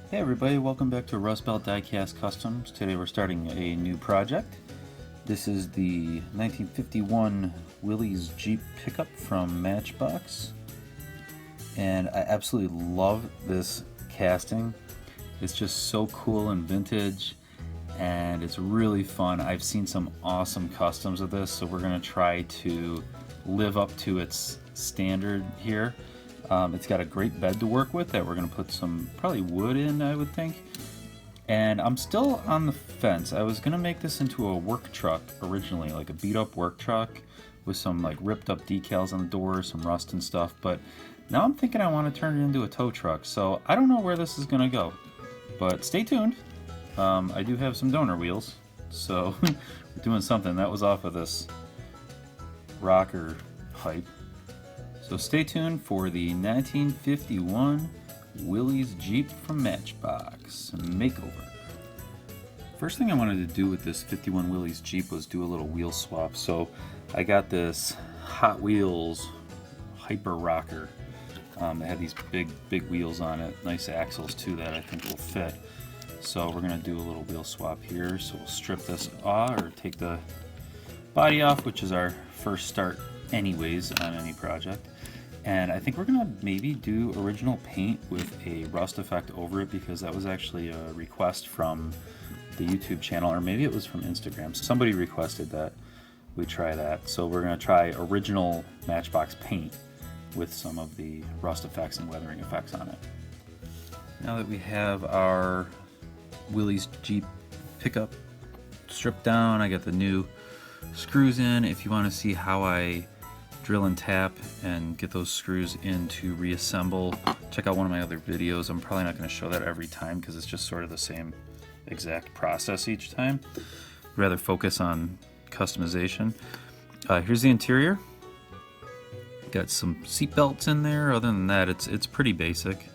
Hey everybody, welcome back to Rust Belt Diecast Customs. Today we're starting a new project. This is the 1951 Willys Jeep Pickup from Matchbox. And I absolutely love this casting. It's just so cool and vintage, and it's really fun. I've seen some awesome customs of this, so we're going to try to live up to its standard here. It's got a great bed to work with that we're going to put some probably wood in, I would think. And I'm still on the fence. I was going to make this into a work truck originally, like a beat up work truck with some like ripped up decals on the doors, some rust and stuff. But now I'm thinking I want to turn it into a tow truck. So I don't know where this is going to go, but stay tuned. I do have some donor wheels, so we're doing something. That was off of this rocker hype. So stay tuned for the 1951 Willys Jeep from Matchbox makeover. First thing I wanted to do with this 51 Willys Jeep was do a little wheel swap. So I got this Hot Wheels Hyper Rocker. It had these big wheels on it, nice axles too that I think will fit. So we're gonna do a little wheel swap here. So we'll strip this off, or take the body off, which is our first start anyways on any project. And I think we're gonna maybe do original paint with a rust effect over it, because that was actually a request from the YouTube channel, or maybe it was from Instagram. Somebody requested that we try that. So we're gonna try original Matchbox paint with some of the rust effects and weathering effects on it. Now that we have our Willys Jeep Pickup stripped down, I got the new screws in. If you want to see how I drill and tap and get those screws in to reassemble, check out one of my other videos. I'm probably not going to show that every time because it's just sort of the same exact process each time. I'd rather focus on customization. Here's the interior. Got some seat belts in there. Other than that, it's pretty basic,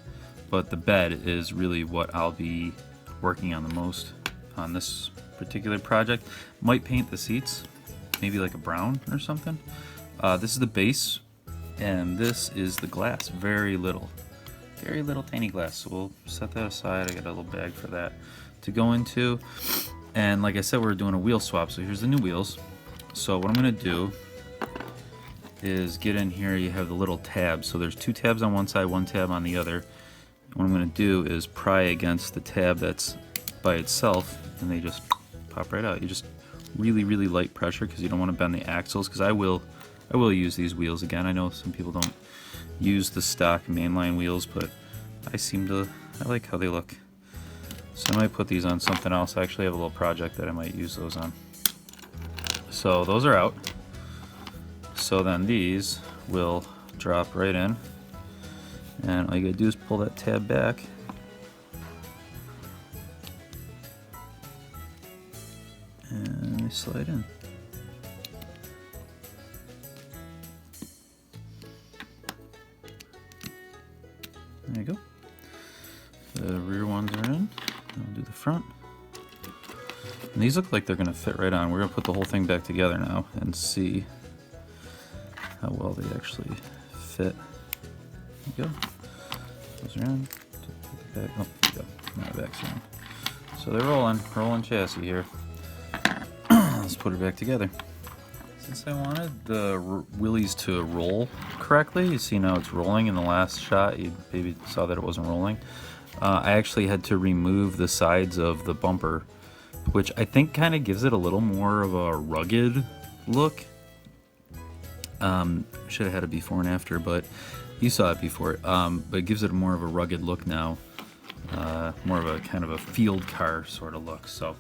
but the bed is really what I'll be working on the most on this particular project. Might paint the seats, maybe like a brown or something. This is the base, and this is the glass. Very little tiny glass. So we'll set that aside. I got a little bag for that to go into. And like I said, we're doing a wheel swap. So here's the new wheels. So what I'm gonna do is get in here. You have the little tabs. So there's two tabs on one side, one tab on the other. What I'm gonna do is pry against the tab that's by itself, and they just pop right out. You just really light pressure, because you don't want to bend the axles, because I will use these wheels again. I know some people don't use the stock mainline wheels, but I like how they look. So I might put these on something else. I actually have a little project that I might use those on. So those are out. So then these will drop right in, and all you gotta do is pull that tab back. And they slide in. There you go. The rear ones are in. I'll do the front. And these look like they're going to fit right on. We're going to put the whole thing back together now and see how well they actually fit. There you go. Those are in. Put the back. Oh, there you go. Now the back's in. So they're rolling chassis here. Let's put it back together. Since I wanted the Willys to roll correctly, you see now it's rolling. In the last shot, you maybe saw that it wasn't rolling. I actually had to remove the sides of the bumper, which I think kind of gives it a little more of a rugged look. Should have had a before and after, but you saw it before. But it gives it more of a rugged look now, more of a kind of a field car sort of look. So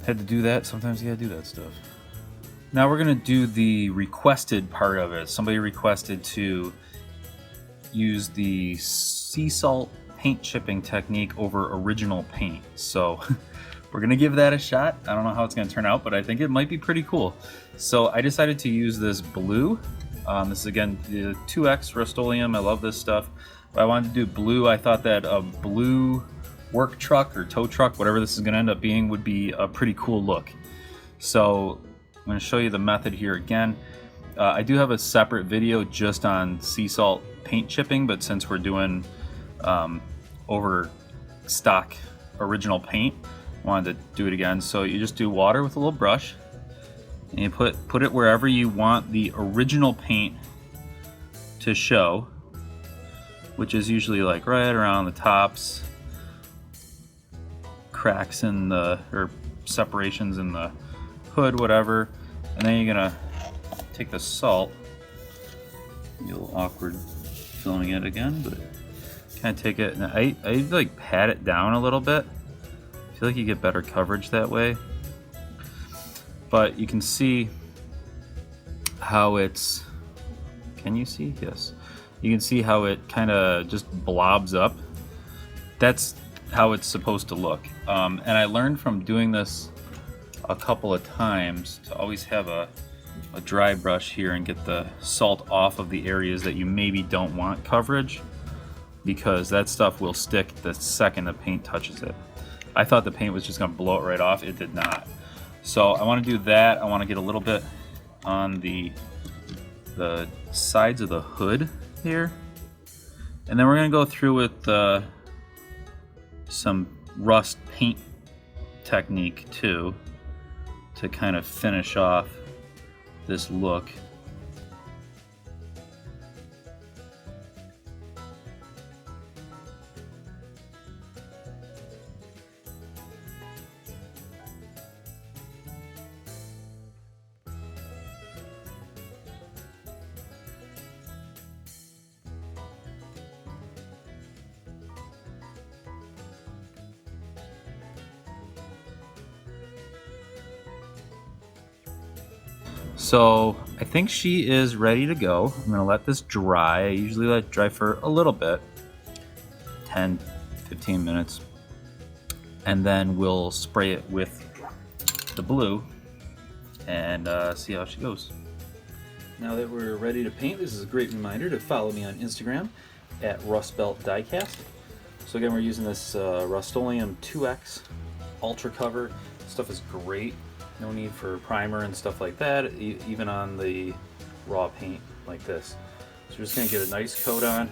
had to do that. Sometimes you gotta do that stuff. Now we're gonna do the requested part of it. Somebody requested to use the sea salt paint chipping technique over original paint. So we're gonna give that a shot. I don't know how it's gonna turn out, but I think it might be pretty cool. So I decided to use this blue. This is again the 2X Rust-Oleum. I love this stuff. But I wanted to do blue. I thought that a blue work truck or tow truck, whatever this is gonna end up being, would be a pretty cool look. So I'm going to show you the method here again. I do have a separate video just on sea salt paint chipping, but since we're doing over stock original paint. Wanted to do it again, so you just do water with a little brush, and you put it wherever you want the original paint to show, which is usually like right around the tops, cracks in the, or separations in the hood, whatever. And then you're gonna take the salt. A little awkward filming it again, but kind of take it, and I like pat it down a little bit. I feel like you get better coverage that way. But you can see how it's, can you see? Yes. You can see how it kind of just blobs up. That's how it's supposed to look. And I learned from doing this a couple of times to always have a dry brush here and get the salt off of the areas that you maybe don't want coverage, because that stuff will stick the second the paint touches it. I thought the paint was just going to blow it right off. It did not. So I want to do that. I want to get a little bit on the sides of the hood here, and then we're going to go through with some rust paint technique too, to kind of finish off this look. So I think she is ready to go. I'm gonna let this dry. I usually let it dry for a little bit, 10, 15 minutes. And then we'll spray it with the blue and see how she goes. Now that we're ready to paint, this is a great reminder to follow me on Instagram at rustbeltdiecast. So again, we're using this Rust-Oleum 2X Ultra Cover. This stuff is great. No need for primer and stuff like that, even on the raw paint like this. So we're just gonna get a nice coat on.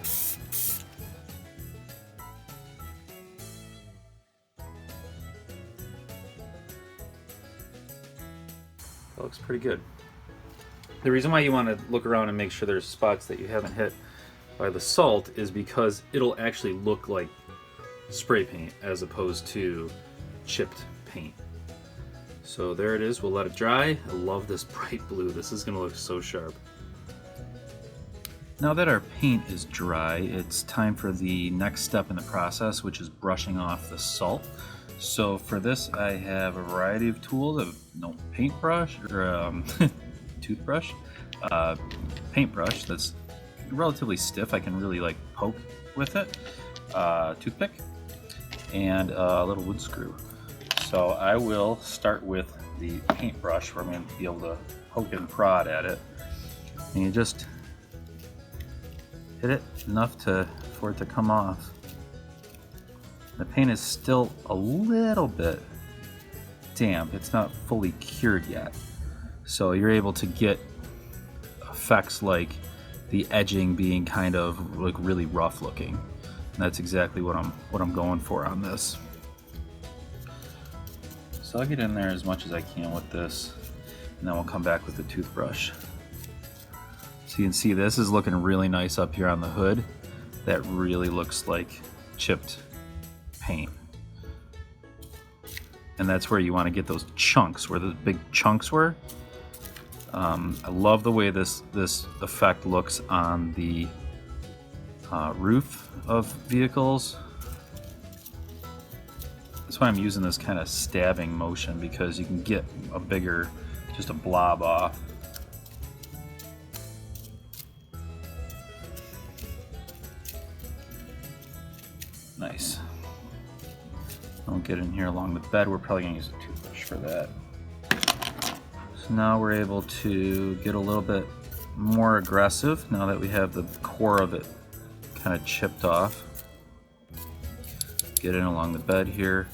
That looks pretty good. The reason why you want to look around and make sure there's spots that you haven't hit by the salt is because it'll actually look like spray paint as opposed to chipped paint. So there it is, we'll let it dry. I love this bright blue, this is gonna look so sharp. Now that our paint is dry, it's time for the next step in the process, which is brushing off the salt. So for this, I have a variety of tools. I have paintbrush, or toothbrush, paintbrush that's relatively stiff. I can really like poke with it, toothpick, and a little wood screw. So I will start with the paintbrush, where I'm going to be able to poke and prod at it. And you just hit it enough for it to come off. The paint is still a little bit damp. It's not fully cured yet. So you're able to get effects like the edging being kind of like really rough looking. And that's exactly what I'm going for on this. So I'll get in there as much as I can with this, and then we'll come back with the toothbrush. So you can see this is looking really nice up here on the hood. That really looks like chipped paint. And that's where you want to get those chunks, where the big chunks were. I love the way this effect looks on the roof of vehicles. That's why I'm using this kind of stabbing motion, because you can get a bigger, just a blob off. Nice. I'll get in here along the bed. We're probably gonna use a toothbrush for that. So now we're able to get a little bit more aggressive now that we have the core of it kind of chipped off. Get in along the bed here.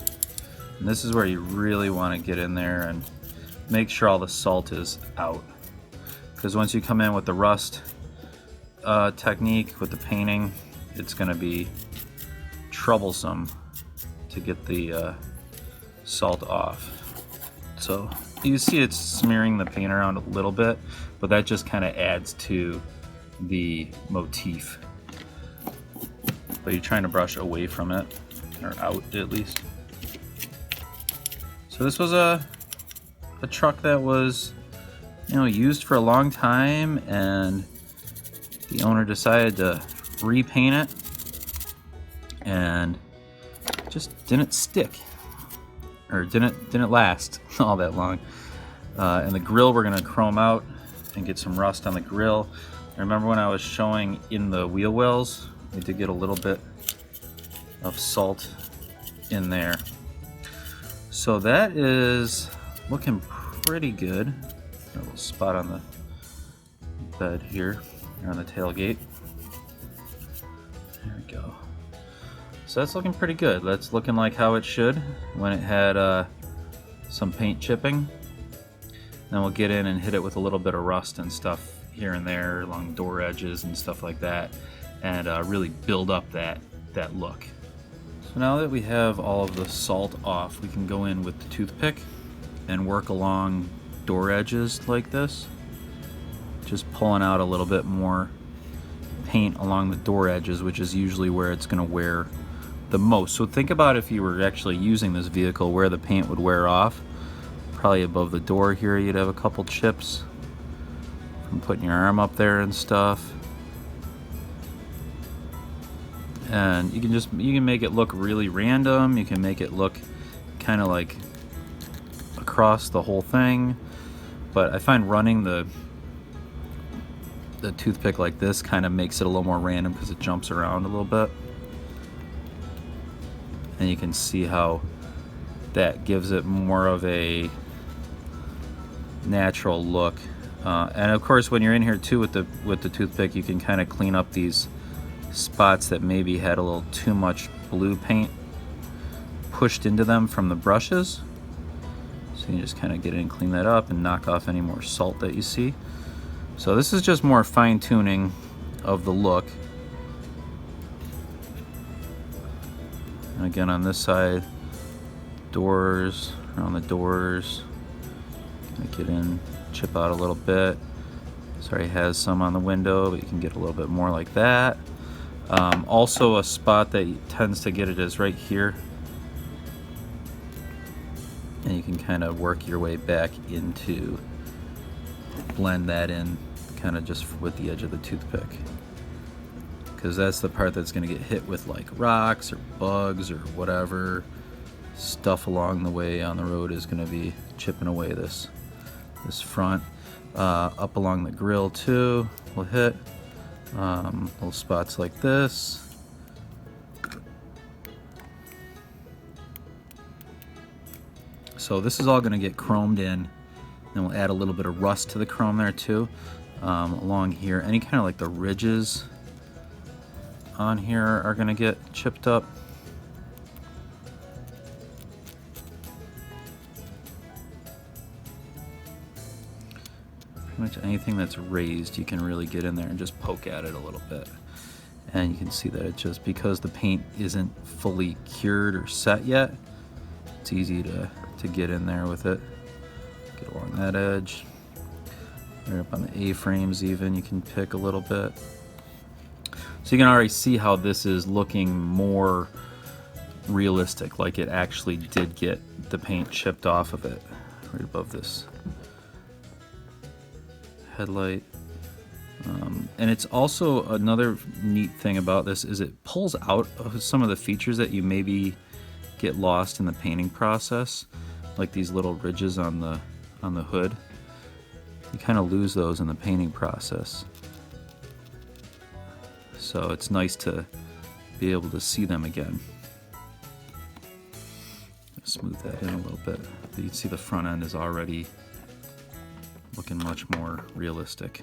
And this is where you really want to get in there and make sure all the salt is out. Because once you come in with the rust technique, with the painting, it's going to be troublesome to get the salt off. So you see it's smearing the paint around a little bit, but that just kind of adds to the motif. But you're trying to brush away from it, or out at least. So this was a truck that was, you know, used for a long time, and the owner decided to repaint it, and just didn't stick, or didn't last all that long. And the grill we're gonna chrome out and get some rust on the grill. I remember when I was showing in the wheel wells, we did get a little bit of salt in there. So that is looking pretty good. Got a little spot on the bed here, on the tailgate. There we go. So that's looking pretty good. That's looking like how it should when it had some paint chipping. Then we'll get in and hit it with a little bit of rust and stuff here and there along door edges and stuff like that, and really build up that look. So now that we have all of the salt off, we can go in with the toothpick and work along door edges like this, just pulling out a little bit more paint along the door edges, which is usually where it's going to wear the most. So think about if you were actually using this vehicle, where the paint would wear off. Probably above the door here you'd have a couple chips from putting your arm up there and stuff. And you can make it look really random. You can make it look kind of like across the whole thing. But I find running the toothpick like this kind of makes it a little more random because it jumps around a little bit. And you can see how that gives it more of a natural look. And of course, when you're in here too with the toothpick, you can kind of clean up these spots that maybe had a little too much blue paint pushed into them from the brushes. So you can just kind of get in and clean that up and knock off any more salt that you see. So this is just more fine-tuning of the look. And again, on this side, doors, around the doors, kind of get in, chip out a little bit. Sorry, has some on the window, but you can get a little bit more like that. Also, a spot that tends to get it is right here, and you can kind of work your way back into, blend that in kind of just with the edge of the toothpick, because that's the part that's going to get hit with like rocks or bugs or whatever stuff along the way on the road is going to be chipping away this front. Up along the grill too, we'll hit little spots like this. So this is all going to get chromed in, and we'll add a little bit of rust to the chrome there too. Along here, any kind of like the ridges on here are going to get chipped up. Pretty much anything that's raised, you can really get in there and just poke at it a little bit. And you can see that it just, because the paint isn't fully cured or set yet, it's easy to get in there with it. Get along that edge. Right up on the A-frames even, you can pick a little bit. So you can already see how this is looking more realistic, like it actually did get the paint chipped off of it, right above this headlight. And it's also, another neat thing about this is it pulls out of some of the features that you maybe get lost in the painting process, like these little ridges on the hood. You kind of lose those in the painting process. So it's nice to be able to see them again. Smooth that in a little bit. You can see the front end is already looking much more realistic.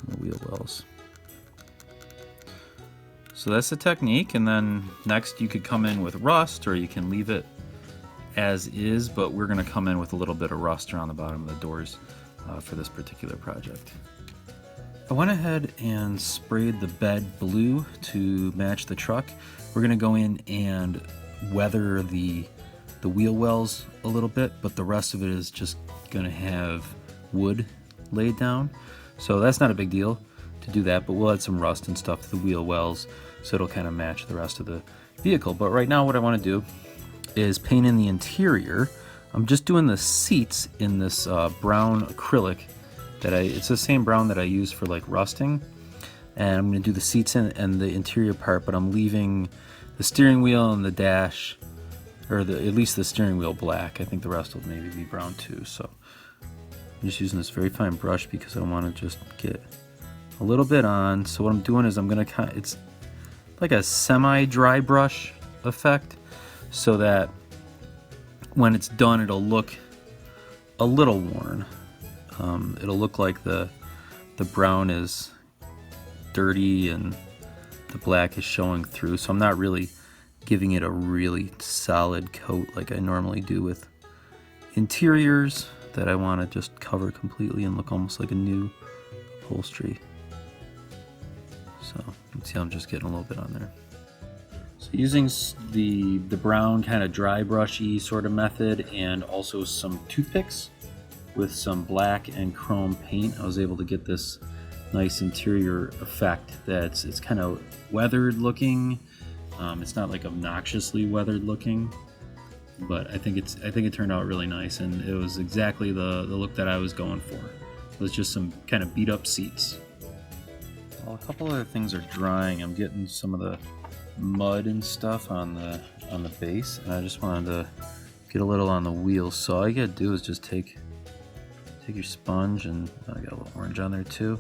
The wheel wells. So that's the technique, and then next you could come in with rust, or you can leave it as is, but we're going to come in with a little bit of rust around the bottom of the doors for this particular project. I went ahead and sprayed the bed blue to match the truck. We're gonna go in and weather the wheel wells a little bit, but the rest of it is just gonna have wood laid down. So that's not a big deal to do that, but we'll add some rust and stuff to the wheel wells so it'll kind of match the rest of the vehicle. But right now what I wanna do is paint in the interior. I'm just doing the seats in this brown acrylic it's the same brown that I use for like rusting, and I'm going to do the seats and the interior part, but I'm leaving the steering wheel and the dash, or at least the steering wheel, black. I think the rest will maybe be brown too. So I'm just using this very fine brush because I want to just get a little bit on. So what I'm doing is I'm going to it's like a semi-dry brush effect, so that when it's done it'll look a little worn. It'll look like the brown is dirty and the black is showing through, so I'm not really giving it a really solid coat like I normally do with interiors that I want to just cover completely and look almost like a new upholstery. So you can see I'm just getting a little bit on there. So using the brown kind of dry brushy sort of method, and also some toothpicks with some black and chrome paint, I was able to get this nice interior effect it's kind of weathered looking. It's not like obnoxiously weathered looking, but I think it turned out really nice, and it was exactly the look that I was going for. It was just some kind of beat up seats. Well, a couple other things are drying. I'm getting some of the mud and stuff on the base, and I just wanted to get a little on the wheels. So all you gotta do is just take your sponge, and I got a little orange on there too,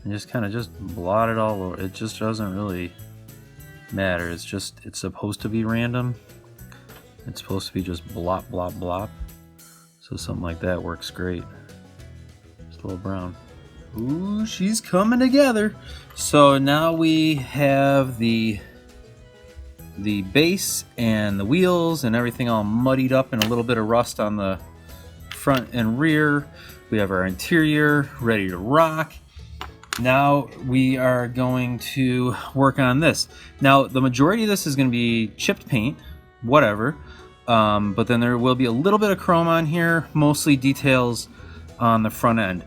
and just kind of just blot it all over. It just doesn't really matter. It's supposed to be random. It's supposed to be just blop, blop, blop. So something like that works great. Just a little brown. Ooh, she's coming together. So now we have the base and the wheels and everything all muddied up and a little bit of rust on the front and rear. We have our interior ready to rock. Now we are going to work on this. Now the majority of this is going to be chipped paint, whatever, but then there will be a little bit of chrome on here, mostly details on the front end.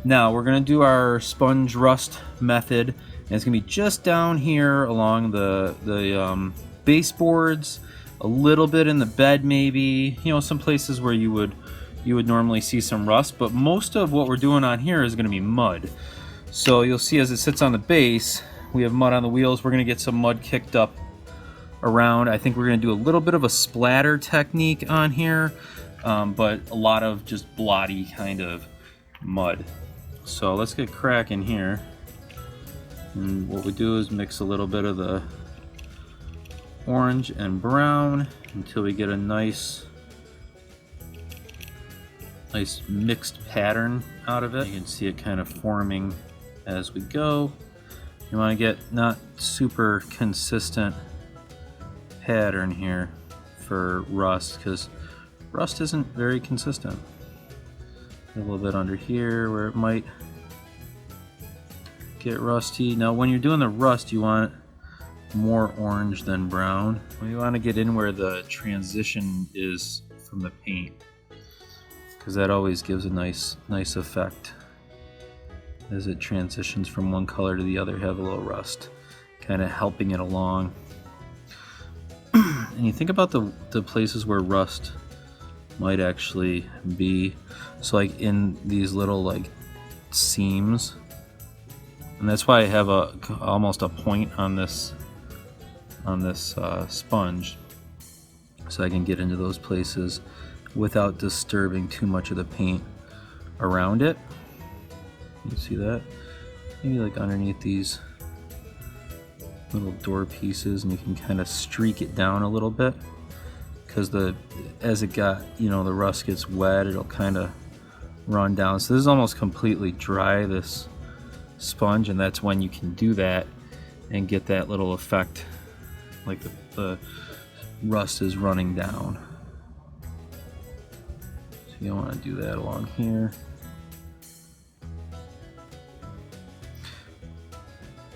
Now we're going to do our sponge rust method, and it's going to be just down here along the baseboards, a little bit in the bed maybe, some places where you would normally see some rust, but most of what we're doing on here is going to be mud. So you'll see as it sits on the base, we have mud on the wheels. We're going to get some mud kicked up around. I think we're going to do a little bit of a splatter technique on here, but a lot of just blotty kind of mud. So let's get cracking here. And what we do is mix a little bit of the orange and brown until we get a nice mixed pattern out of it. You can see it kind of forming as we go. You want to get not super consistent pattern here for rust, because rust isn't very consistent. A little bit under here where it might get rusty. Now when you're doing the rust, you want more orange than brown. You want to get in where the transition is from the paint, because that always gives a nice effect. As it transitions from one color to the other, have a little rust, kind of helping it along. And you think about the places where rust might actually be. So like in these little like seams, and that's why I have almost a point on this sponge, so I can get into those places without disturbing too much of the paint around it. You see that? Maybe like underneath these little door pieces, and you can kind of streak it down a little bit, because as it got, the rust gets wet, it'll kind of run down. So this is almost completely dry, this sponge, and that's when you can do that and get that little effect, like the rust is running down. You don't want to do that along here.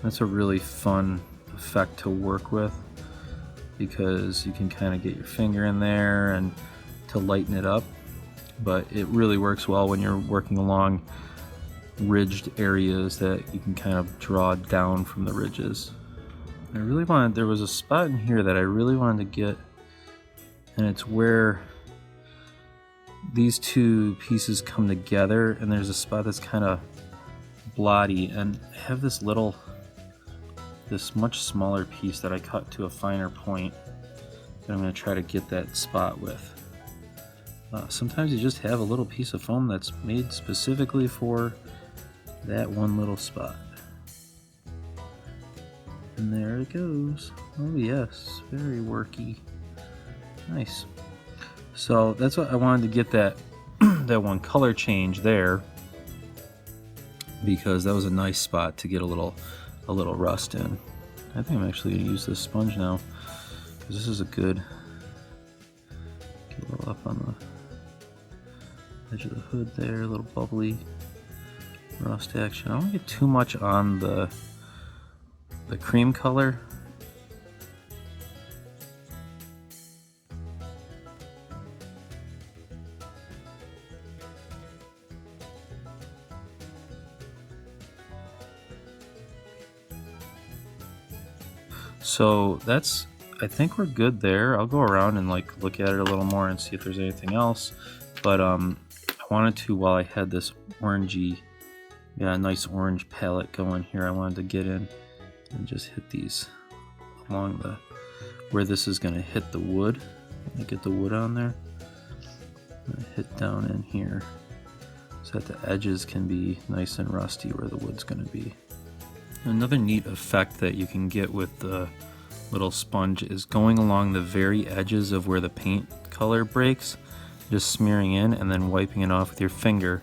That's a really fun effect to work with because you can kind of get your finger in there and to lighten it up, but it really works well when you're working along ridged areas that you can kind of draw down from the ridges. There was a spot in here that I really wanted to get, and it's where these two pieces come together, and there's a spot that's kind of blotty, and I have this much smaller piece that I cut to a finer point that I'm going to try to get that spot with. Sometimes you just have a little piece of foam that's made specifically for that one little spot. And there it goes. Oh yes, very worky. Nice. So that's what I wanted to get that that one color change there, because that was a nice spot to get a little rust in. I think I'm actually going to use this sponge now, because this is a good, get a little up on the edge of the hood there, a little bubbly rust action. I don't want to get too much on the cream color. So I think we're good there. I'll go around and like look at it a little more and see if there's anything else. But I wanted to, while I had this orangey, nice orange palette going here, I wanted to get in and just hit these along where this is going to hit the wood. Get the wood on there. I'm going to hit down in here so that the edges can be nice and rusty where the wood's going to be. Another neat effect that you can get with the little sponge is going along the very edges of where the paint color breaks, just smearing in and then wiping it off with your finger.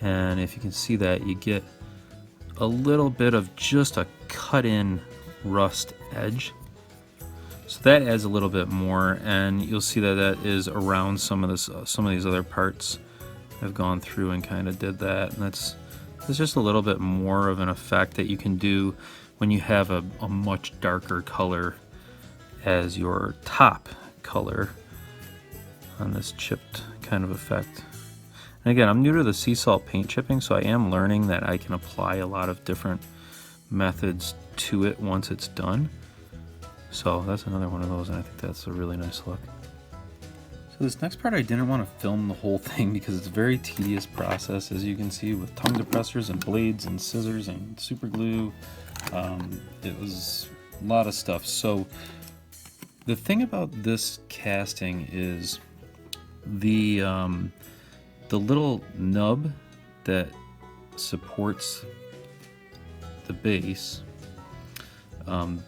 And if you can see that, you get a little bit of just a cut-in rust edge. So that adds a little bit more, and you'll see that that is around some of these other parts. I've gone through and kind of did that, and that's just a little bit more of an effect that you can do when you have a much darker color as your top color on this chipped kind of effect. And again, I'm new to the sea salt paint chipping, so I am learning that I can apply a lot of different methods to it once it's done. So that's another one of those, and I think that's a really nice look. So this next part I didn't want to film the whole thing because it's a very tedious process, as you can see, with tongue depressors and blades and scissors and super glue. It was a lot of stuff. So the thing about this casting is the little nub that supports the base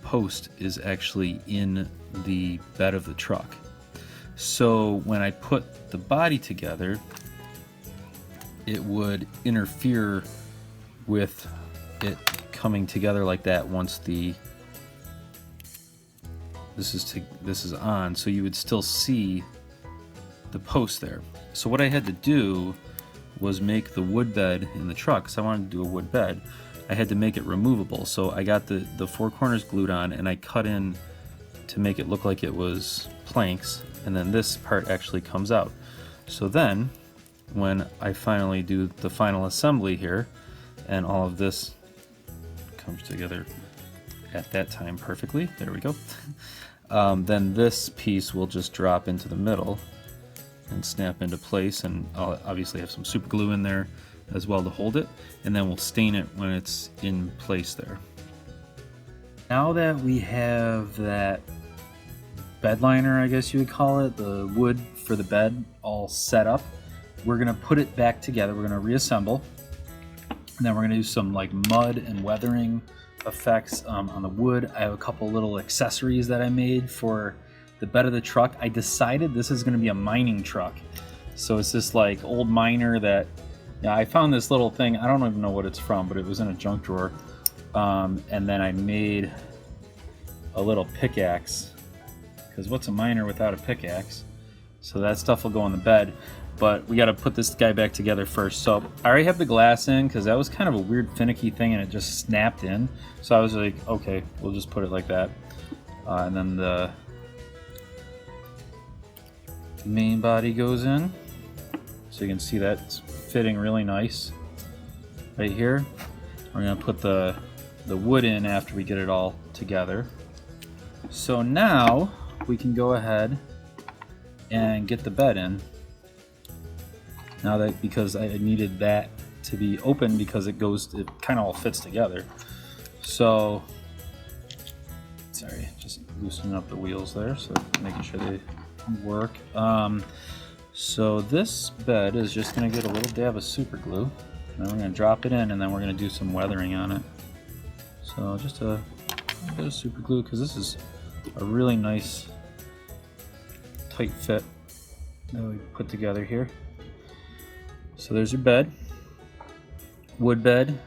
post is actually in the bed of the truck. So when I put the body together, it would interfere with it coming together like that once this is on, so you would still see the post there. So what I had to do was make the wood bed in the truck, because I wanted to do a wood bed. I had to make it removable. So I got the four corners glued on, and I cut in to make it look like it was planks, and then this part actually comes out. So then when I finally do the final assembly here, and all of this comes together at that time perfectly, there we go, then this piece will just drop into the middle and snap into place, and I'll obviously have some super glue in there as well to hold it, and then we'll stain it when it's in place there. Now that we have that bed liner, I guess you would call it, the wood for the bed all set up, we're gonna put it back together. We're gonna reassemble, and then we're gonna do some like mud and weathering effects on the wood. I have a couple little accessories that I made for the bed of the truck. I decided this is gonna be a mining truck. So it's this like old miner that, I found this little thing, I don't even know what it's from, but it was in a junk drawer. And then I made a little pickaxe, because what's a miner without a pickaxe? So that stuff will go on the bed. but we got to put this guy back together first. So I already have the glass in because that was kind of a weird finicky thing and it just snapped in. So I was like, okay, we'll just put it like that. And then the main body goes in. So you can see that's fitting really nice right here. We're gonna put the wood in after we get it all together. So now we can go ahead and get the bed in. Now that, because I needed that to be open because it kind of all fits together. So, sorry, just loosening up the wheels there, so making sure they work. So this bed is just gonna get a little dab of super glue, and then we're gonna drop it in, and then we're gonna do some weathering on it. So just a bit of super glue, because this is a really nice tight fit that we put together here. So there's your bed, wood bed,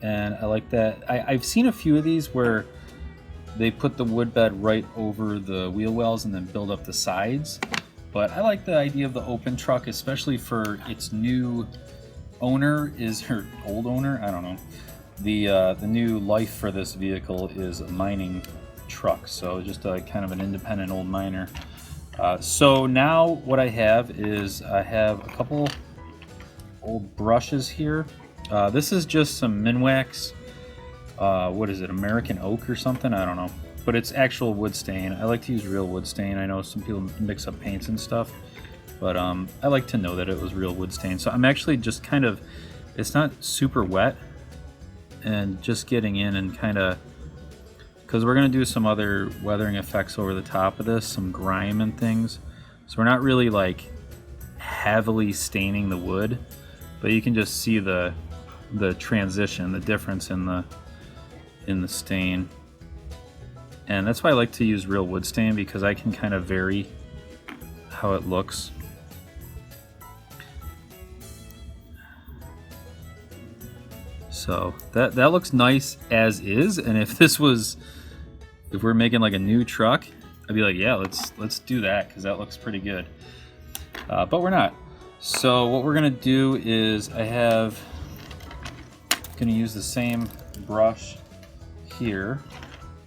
and I like that. I've seen a few of these where they put the wood bed right over the wheel wells and then build up the sides. But I like the idea of the open truck, especially for its new owner, is her old owner, I don't know. The new life for this vehicle is a mining truck, so just a kind of an independent old miner. So now what I have is I have a couple old brushes here. This is just some Minwax, what is it, American oak or something? I don't know. But it's actual wood stain. I like to use real wood stain. I know some people mix up paints and stuff, but I like to know that it was real wood stain. So I'm actually just kind of, it's not super wet, and just getting in and kind of, because we're going to do some other weathering effects over the top of this, some grime and things. So we're not really like heavily staining the wood, but you can just see the transition, the difference in the stain. And that's why I like to use real wood stain, because I can kind of vary how it looks. So that looks nice as is, and if we're making like a new truck, I'd be like, yeah, let's do that, because that looks pretty good. But we're not. So what we're gonna do is gonna use the same brush here,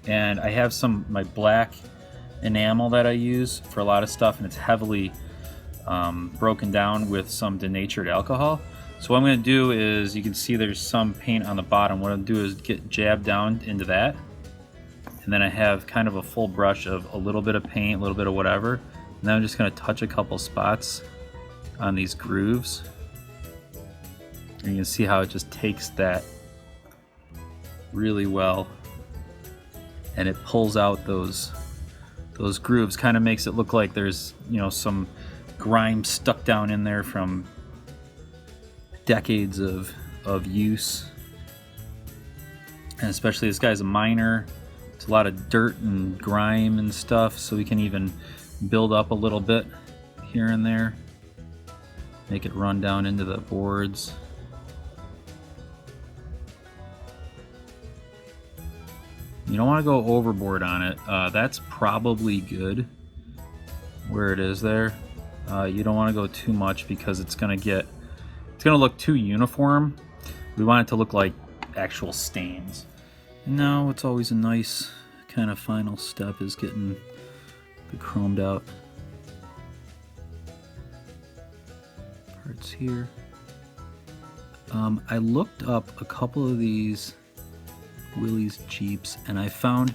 and I have my black enamel that I use for a lot of stuff, and it's heavily broken down with some denatured alcohol. So what I'm going to do is, you can see there's some paint on the bottom. What I'll do is get jabbed down into that, and then I have kind of a full brush of a little bit of paint, a little bit of whatever, and then I'm just going to touch a couple spots on these grooves, and you can see how it just takes that really well, and it pulls out those grooves, kind of makes it look like there's, you know, some grime stuck down in there from decades of use. And especially this guy's a miner, it's a lot of dirt and grime and stuff, so we can even build up a little bit here and there, make it run down into the boards. You don't want to go overboard on it. That's probably good where it is there. You don't want to go too much, because it's gonna look too uniform. We want it to look like actual stains. Now it's always a nice kind of final step is getting the chromed out parts here. I looked up a couple of these Willys Jeeps, and I found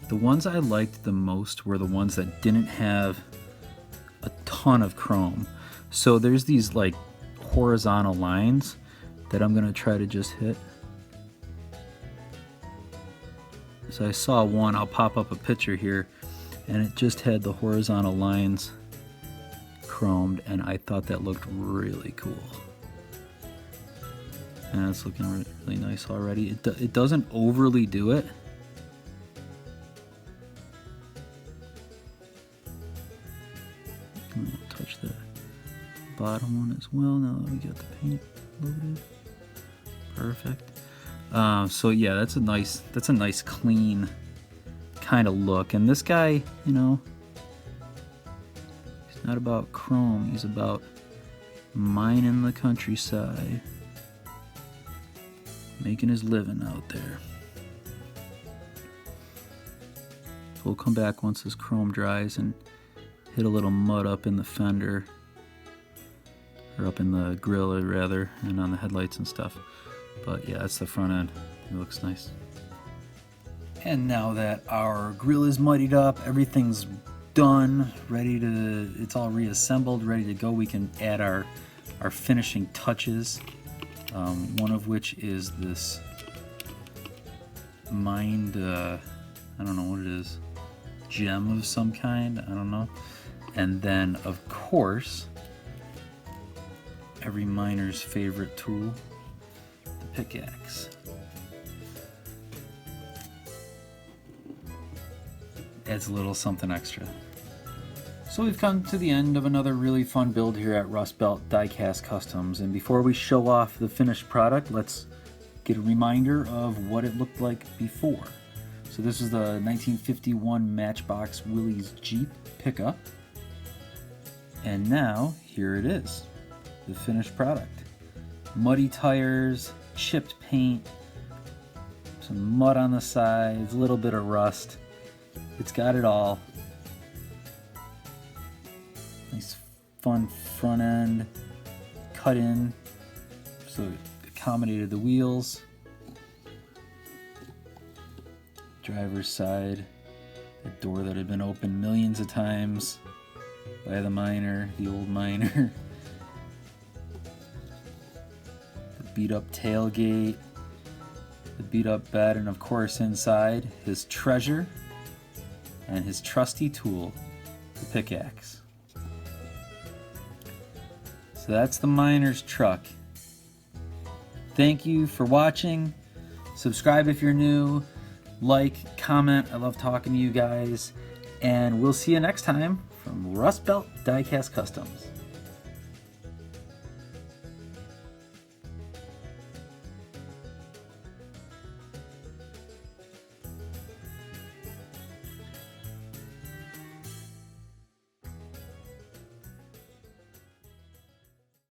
the ones I liked the most were the ones that didn't have a ton of chrome. So there's these like horizontal lines that I'm gonna try to just hit. So I saw one, I'll pop up a picture here, and it just had the horizontal lines chromed, and I thought that looked really cool. And it's looking really nice already. It doesn't overly do it. And I'll touch the bottom one as well now that we got the paint loaded. Perfect. So yeah, that's a nice clean kind of look. And this guy, you know, he's not about chrome, he's about mining the countryside, making his living out there. So we'll come back once this chrome dries and hit a little mud up in the fender, or up in the grill rather, and on the headlights and stuff. But yeah, that's the front end. It looks nice. And now that our grill is muddied up, everything's done, it's all reassembled, ready to go, we can add our finishing touches. One of which is this mined, I don't know what it is, gem of some kind, I don't know. And then, of course, every miner's favorite tool, the pickaxe. Adds a little something extra. So we've come to the end of another really fun build here at Rust Belt Diecast Customs, and before we show off the finished product, let's get a reminder of what it looked like before. So this is the 1951 Matchbox Willys Jeep Pickup, and now here it is, the finished product. Muddy tires, chipped paint, some mud on the sides, a little bit of rust. It's got it all. Nice fun front end, cut in, so it accommodated the wheels. Driver's side, the door that had been opened millions of times by the miner, the old miner. The beat up tailgate, the beat up bed, and of course inside his treasure and his trusty tool, the pickaxe. So that's the miner's truck. Thank you for watching. Subscribe if you're new. Like, comment. I love talking to you guys. And we'll see you next time from Rust Belt Diecast Customs.